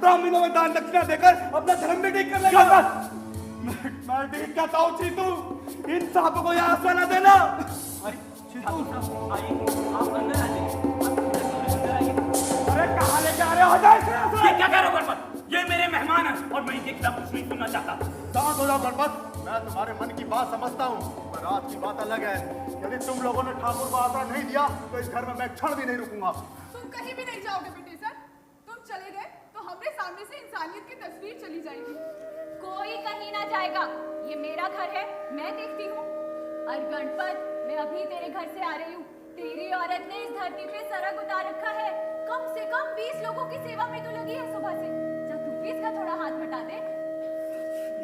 ब्राह्मणों में दान दक्षिणा देकर अपना धर्म भी ठीक कर लेगा। मैं ठीक कहता हूँ चीतू, इन साहब को यहाँ आसवा न देना। अरे कहाँ लेके आ रहे हो? ये क्या कह रहे हो गणपत? ये मेरे मेहमान हैं और मैं इनके खिलाफ कुछ नहीं सुनना चाहता। शांत हो जाओ गणपत, मैं तुम्हारे मन की बात समझता हूँ, पर आज की बात अलग है। यदि तुम लोगों ने ठाकुर को आसरा नहीं दिया तो इस घर में मैं क्षण भी नहीं रुकूंगा। तुम कहीं भी नहीं जाओगे बेटे सर। तुम चले गए तो हमरे सामने से इंसानियत की तस्वीर चली जाएगी। कोई कहीं ना जाएगा, ये मेरा घर है, मैं देखती हूँ। और गणपत, मैं अभी तेरे घर से आ रही हूँ। तेरी औरत ने इस धरती पे सरग उतार रखा है। कम से कम 20 लोगों की सेवा में तो लगी है सुबह से। जब तू भी इसका थोड़ा हाथ बटा दे।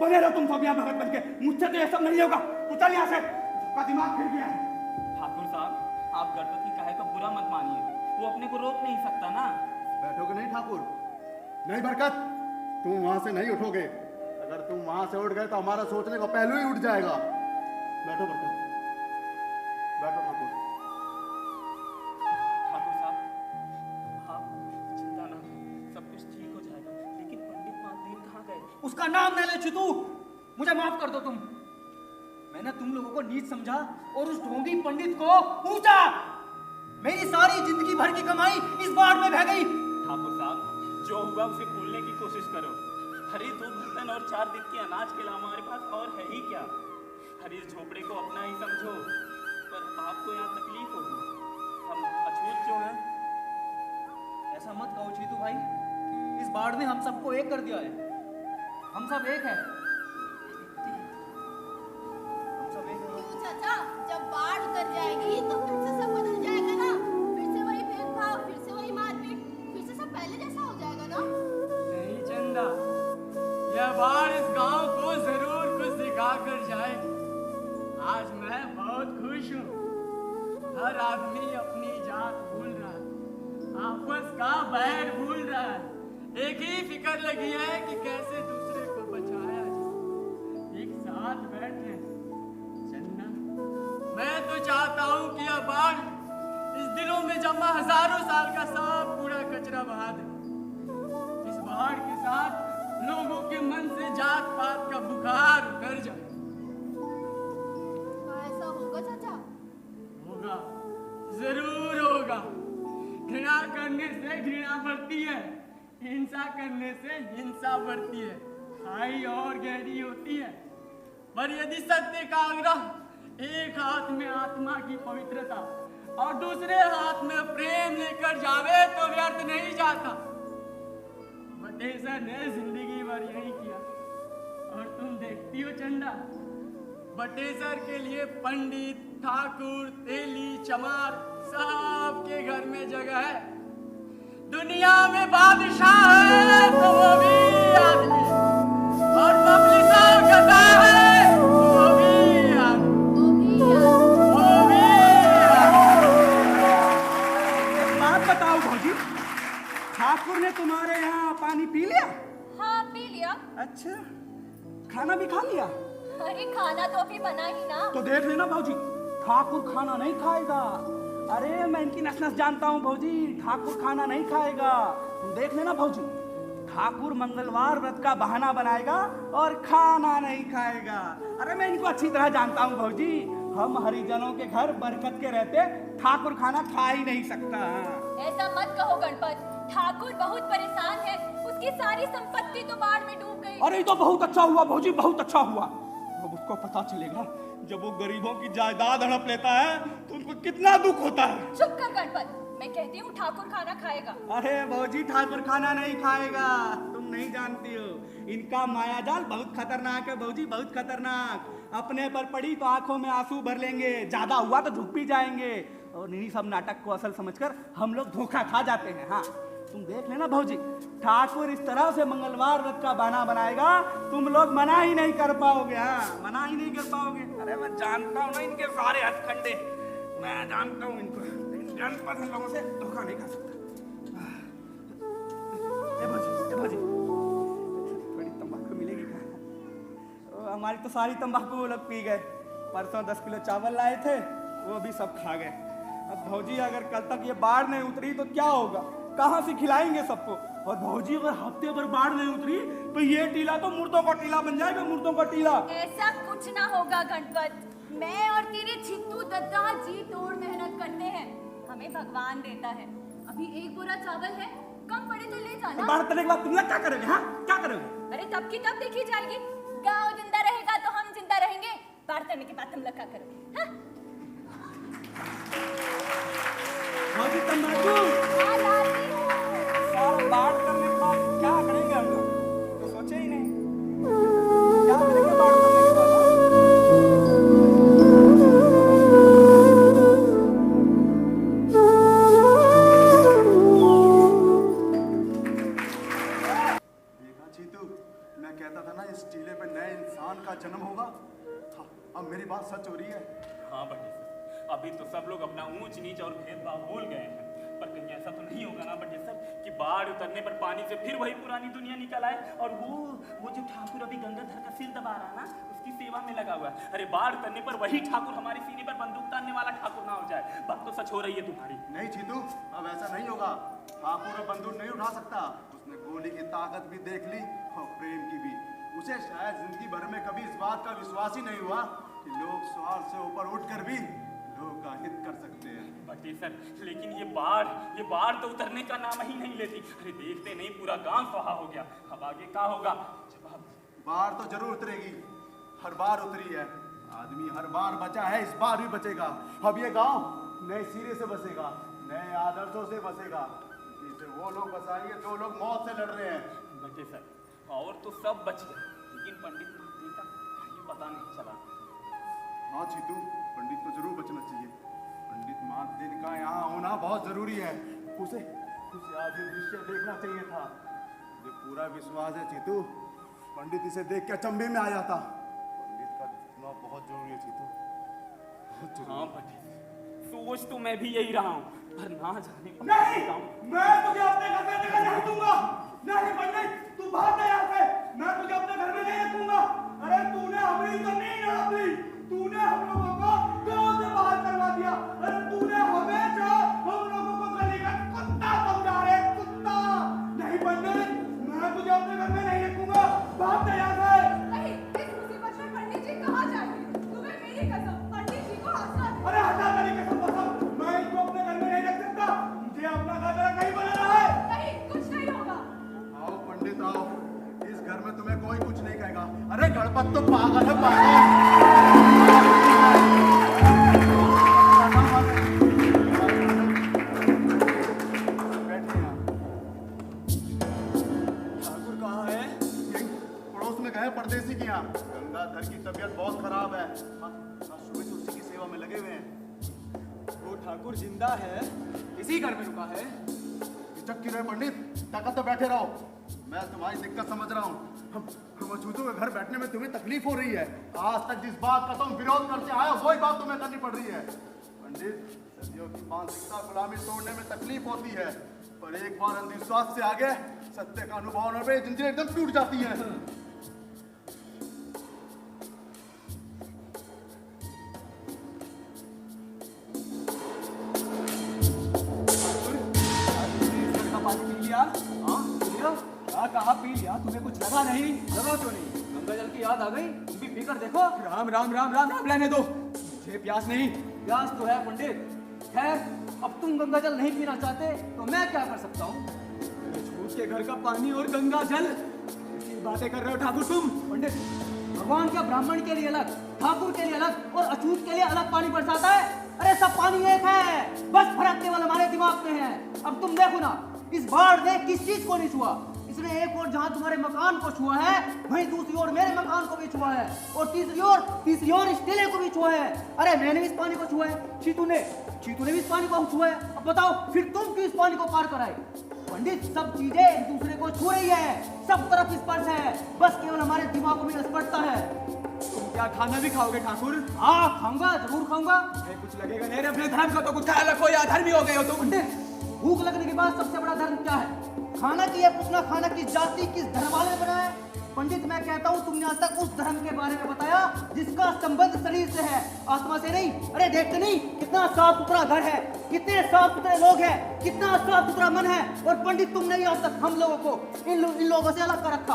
बने रहो तुम सब यहाँ भगत बन के, मुझसे तो ये सब नहीं होगा। तू चल यहाँ से, उसका दिमाग फिर गया है। ठाकुर साहब, आप गणपत की कहे का बुरा मत मानिए, वो अपने को रोक नहीं सकता ना। बैठोगे नहीं ठाकुर? नहीं बरकत, तुम वहां से नहीं उठोगे। अगर तुम वहां से उठ गए तो हमारा सोचने का पहलू ही उठ जाएगा। बैठो बरकत, बैठो ठाकुर। ठाकुर साहब, आप चिंता ना, सब कुछ ठीक हो जाएगा। लेकिन पंडित मालदेव कहाँ गए? उसका नाम न ले चितू, मुझे माफ कर दो तुम। मैंने तुम लोगों को नीच समझा और उस ढोंगी पंडित को ऊंचा। मेरी सारी जिंदगी भर की कमाई इस बाढ़ में बह गई। ठाकुर साहब, जो हुआ उसे भूलने की कोशिश करो। हरी 2 बर्तन और 4 दिन के अनाज के अलावा हमारे पास और है ही क्या। हरी इस झोपड़े को अपना ही समझो, पर आपको यहाँ तकलीफ होगी। हम अछूत जो हैं। ऐसा मत कहो चीतू भाई, इस बाढ़ ने हम सबको एक कर दिया है। हम सब एक हैं। हम सब एक हैं। क्यों चाचा, जब बाढ़ उतर जाएगी तो फिर से सब बदल जाएगा ना। फिर से वही भेदभाव, फिर से वही मारपीट, फिर से सब पहले जैसा हो जाएगा ना। नहीं चंदा, यह बाढ़ इस गांव को जरूर कुछ सिखा कर जाएगी। आज मैं बहुत खुश हूँ। हर आदमी अपनी जात भूल रहा है, आपस का बैर भूल रहा है। एक ही फिक्र लगी है कि कैसे दूसरे को बचाया जाए। एक साथ बैठे चंदा, मैं तो चाहता हूँ कि यह बाढ़ इस दिलों में जमा हजारों साल का सब कूड़ा कचरा बहा दे। इस बाढ़ के साथ लोगों के मन से जात पात का बुखार उतर जाए। ऐसा होगा चाचा? होगा, जरूर होगा। घृणा करने से घृणा बढ़ती है, हिंसा करने से हिंसा बढ़ती है, खाई और गहरी होती है। पर यदि सत्य का आग्रह एक हाथ में आत्मा की पवित्रता और दूसरे हाथ में प्रेम लेकर जावे तो व्यर्थ नहीं जाता। बटेसर ने जिंदगी भर यही किया और तुम देखती हो चंदा, बटेसर के लिए पंडित, ठाकुर, तेली, चमार सबके घर में जगह है। दुनिया में बादशाह है तो वो भी आदमी, और पब्लिशर गधा है तो वो भी आदमी, वो भी आदमी। बात बताओ भौजी, ठाकुर ने तुम्हारे यहाँ पानी पी लिया? हाँ, पी लिया। अच्छा, खाना भी खा लिया? अरे खाना तो अभी बना ही ना। तो देख लेना भौजी, ठाकुर खाना नहीं खाएगा। अरे मैं इनकी नस नस जानता हूँ भौजी, ठाकुर खाना नहीं खाएगा। तुम देख लेना भौजी, ठाकुर मंगलवार व्रत का बहाना बनाएगा और खाना नहीं खाएगा। अरे मैं इनको अच्छी तरह जानता हूँ भौजी, हम हरिजनों के घर बरकत के रहते ठाकुर खाना खा ही नहीं सकता। ऐसा मत कहो गणपत, ठाकुर बहुत परेशान है। उसकी सारी संपत्ति तो बाढ़ में डूब गई। अरे तो बहुत अच्छा हुआ भौजी, बहुत अच्छा हुआ। अब उसको पता चलेगा जब वो गरीबों की जायदाद हड़प लेता है तो उनको कितना दुख होता है। चुप कर गणपत, मैं कहती हूँ ठाकुर खाना खाएगा। अरे भौजी, ठाकुर खाना नहीं खाएगा, तुम नहीं जानती हो। इनका मायाजाल बहुत खतरनाक है भौजी, बहुत खतरनाक। अपने पर पड़ी तो आंखों में आंसू भर लेंगे, ज्यादा हुआ तो झुक भी जाएंगे। और इन्हीं सब नाटक को असल समझकर हम लोग धोखा खा जाते हैं। हाँ, तुम देख लेना भौजी, ठाकुर इस तरह से मंगलवार व्रत का बहाना बनाएगा, तुम लोग मना ही नहीं कर पाओगे। हाँ, मना ही नहीं कर पाओगे। अरे मैं जानता हूँ ना इनके सारे हथकंडे, मैं जानता हूँ इनको। गणपत हम लोगों से धोखा नहीं खा सकता। ए भौजी, थोड़ी तंबाकू मिलेगी क्या? हमारी तो सारी तंबाकू वो लोग पी गए। परसों 10 किलो चावल लाए थे, वो भी सब खा गए। अब भौजी, अगर कल तक ये बाढ़ नहीं उतरी तो क्या होगा? कहाँ से खिलाएंगे सबको? और भौजी अगर हफ्ते भर बाढ़ नहीं उतरी तो ये टीला तो मुर्दों का टीला बन जाएगा, मुर्दों का टीला। ऐसा कुछ ना होगा गणपत। मैं और तेरे छिट्टू दद्दा जी तोड़ मेहनत करते हैं, हमें भगवान देता है। अभी एक बोरा चावल है, कम पड़े तो ले जाना। बाढ़ उतरने के बाद तुम लोग क्या करोगे? हाँ क्या करोगे? अरे तब की तब देखी जाएगी। गांव जिंदा रहेगा तो हम जिंदा रहेंगे, बाढ़ करने के बाद तुम लोग क्या करोगे? हाँ? भौजी तंबाकू हाँ, लाती हूँ। सारा बाढ़ करने के बाद क्या करेंगे हम लोग? तो सोचे ही नहीं क्या करेंगे बाढ़ करने के बाद। देखा चीतू, मैं कहता था ना इस टीले पे नए इंसान का जन्म होगा। हाँ, अब मेरी बात सच हो रही है। हाँ बटे सर, अभी तो सब लोग अपना ऊंच नीच और भेदभाव भूल गए हैं, पर कहीं ऐसा तो नहीं होगा ना बटे सर कि बाढ़ उतरने पर पानी से फिर वही पुरानी दुनिया निकल आए और वो जो ठाकुर अभी गंगाधर का सिर दबा रहा ना उसकी सेवा में लगा हुआ है। अरे बाढ़ उतरने पर वही ठाकुर हमारे सीने पर बंदूक तानने वाला ठाकुर ना हो जाए। बात तो सच हो रही है तुम्हारी। नहीं चीतू, अब ऐसा नहीं होगा। ठाकुर अब बंदूक नहीं उठा सकता। उसने गोली की ताकत भी देख ली और प्रेम की भी। उसे शायद जिंदगी भर में कभी इस बात का विश्वास ही नहीं हुआ कि लोग स्वार्थ से ऊपर उठकर भी लोग का हित कर सकते हैं। बटे सर, लेकिन ये बाढ़ तो उतरने का नाम ही नहीं लेती। अरे देखते नहीं पूरा गांव स्वाहा हो गया। अब आगे क्या होगा? जवाब बाढ़ तो जरूर उतरेगी, हर बार उतरी है। आदमी हर बार बचा है, इस बार भी बचेगा। अब ये गांव नए सिरे से बसेगा, नए आदर्शों से बसेगा। जिसे वो लोग बसाएंगे जो लोग मौत से लड़ रहे हैं। बटे सर, और तो सब बच गए, लेकिन पंडित महादेव का कहीं पता नहीं चला। हाँ चीतू, पंडित को जरूर बचना चाहिए। पंडित महादेव का यहाँ होना बहुत जरूरी है। उसे आज ये दृश्य देखना चाहिए था। मुझे पूरा विश्वास है चीतू, पंडित इसे देख के अचंभे में आ जाता। पंडित का दिखना बहुत जरूरी है चीतू, बहुत जरूरी। हाँ बटे, सोच तो मैं भी यही रहा हूँ, पर ना जाने नहीं, मैं तुझे अपने घर में निकल नहीं दूंगा। नहीं पंडित, तू भाग जा यहाँ से। मैं तुझे अपने घर में नहीं रखूंगा। अरे तूने हमारी जमीन हड़प ली, तूने हम लोगों को गांव से बाहर करवा दिया। अरे तूने हमेशा हम लोगों को गली का कुत्ता समझा रहे, कुत्ता। नहीं पंडित, मैं तुझे अपने घर में नहीं रखूंगा। भाग जा यहाँ से। नहीं, इस मुसीबत में पंडित जी कहाँ जाएंगे? तुम्हें मेरी कसम, पंडित जी को हंसा दे। अरे हटा तेरी कसम कसम, मैं इसको अपने घर में नहीं रख सकता। मुझे अपना घर मेरा कहीं बना रहा है। नहीं, कुछ नहीं होगा। आओ पंडित आओ, इस घर में तुम्हें कोई कुछ नहीं कहेगा। अरे गणपत तो पागल है, पागल। बैठिए यहाँ। ठाकुर कहाँ है? यहीं पड़ोस में गए परदेसी के यहाँ। गंगाधर की तबीयत बहुत खराब है। सुबह से उसी की सेवा में लगे हुए हैं। वो ठाकुर जिंदा है, इसी घर में रुका है। हिचक क्यों रहे पंडित? ताकत तो बैठे रहो। मैं तुम्हारी दिक्कत समझ रहा हूँ। हम अछूतों के घर बैठने में तुम्हें तकलीफ हो रही है। आज तक जिस बात का तुम विरोध करते आए हो वही बात तुम्हें करनी पड़ रही है। पंडित, सदियों की मानसिकता गुलामी तोड़ने में तकलीफ होती है, पर एक बार अंधविश्वास से आगे सत्य का अनुभव होने पे जंजीरें एकदम टूट जाती हैं। पानी पी लिया? हाँ पी लिया। क्या कहा पी लिया? तुम्हें कुछ लगा नहीं? लगा क्यों नहीं? गंगा जल की याद आ गई? तुम भी पीकर देखो। राम राम राम राम राम लेने दो, मुझे प्यास नहीं। प्यास तो है पंडित। खैर, अब तुम गंगा जल नहीं पीना चाहते तो मैं क्या कर सकता हूँ? झूठ के घर का पानी और गंगा जल, ऐसी बातें कर रहे हो ठाकुर तुम। पंडित, भगवान क्या ब्राह्मण के लिए अलग, ठाकुर के लिए अलग और अछूत के लिए अलग पानी बरसाता है? अरे सब पानी एक है, बस फर्क केवल हमारे दिमाग में है। अब तुम देखो ना, इस बाढ़ ने किस चीज को नहीं छुआ। इसने एक और जहां तुम्हारे मकान को छुआ है, वहीं दूसरी ओर मेरे मकान को भी छुआ है, और तीसरी ओर इस टीले को भी छुआ है। अरे मैंने भी इस पानी को छुआ है, चीतू ने भी इस पानी को छुआ है। अब बताओ फिर तुम क्यों इस पानी को पार कराए? पंडित, सब चीजें एक दूसरे को छू रही है, सब तरफ स्पर्श है, बस केवल हमारे दिमागों में स्पर्शता है। तुम क्या खाना भी खाओगे ठाकुर? हाँ खाऊंगा, जरूर खाऊंगा। कुछ लगेगा नहीं, अपने धर्म का तो कुछ अलग हो या अधर्मी हो गए हो तुम। पंडित, भूख लगने के बाद सबसे बड़ा धर्म क्या है? खाना की है पूछना, खाना किस जाति किस धर्म वाले ने बनाया है? पंडित मैं कहता हूँ तुमने आज तक उस धर्म के बारे में बताया जिसका संबंध शरीर से है, आत्मा से नहीं। अरे देखते नहीं कितना साफ सुथरा घर है, कितने साफ सुथरे लोग हैं, कितना साफ सुथरा मन है, और पंडित तुमने ही आज तक हम लोगों को इन लोगों से अलग कर रखा।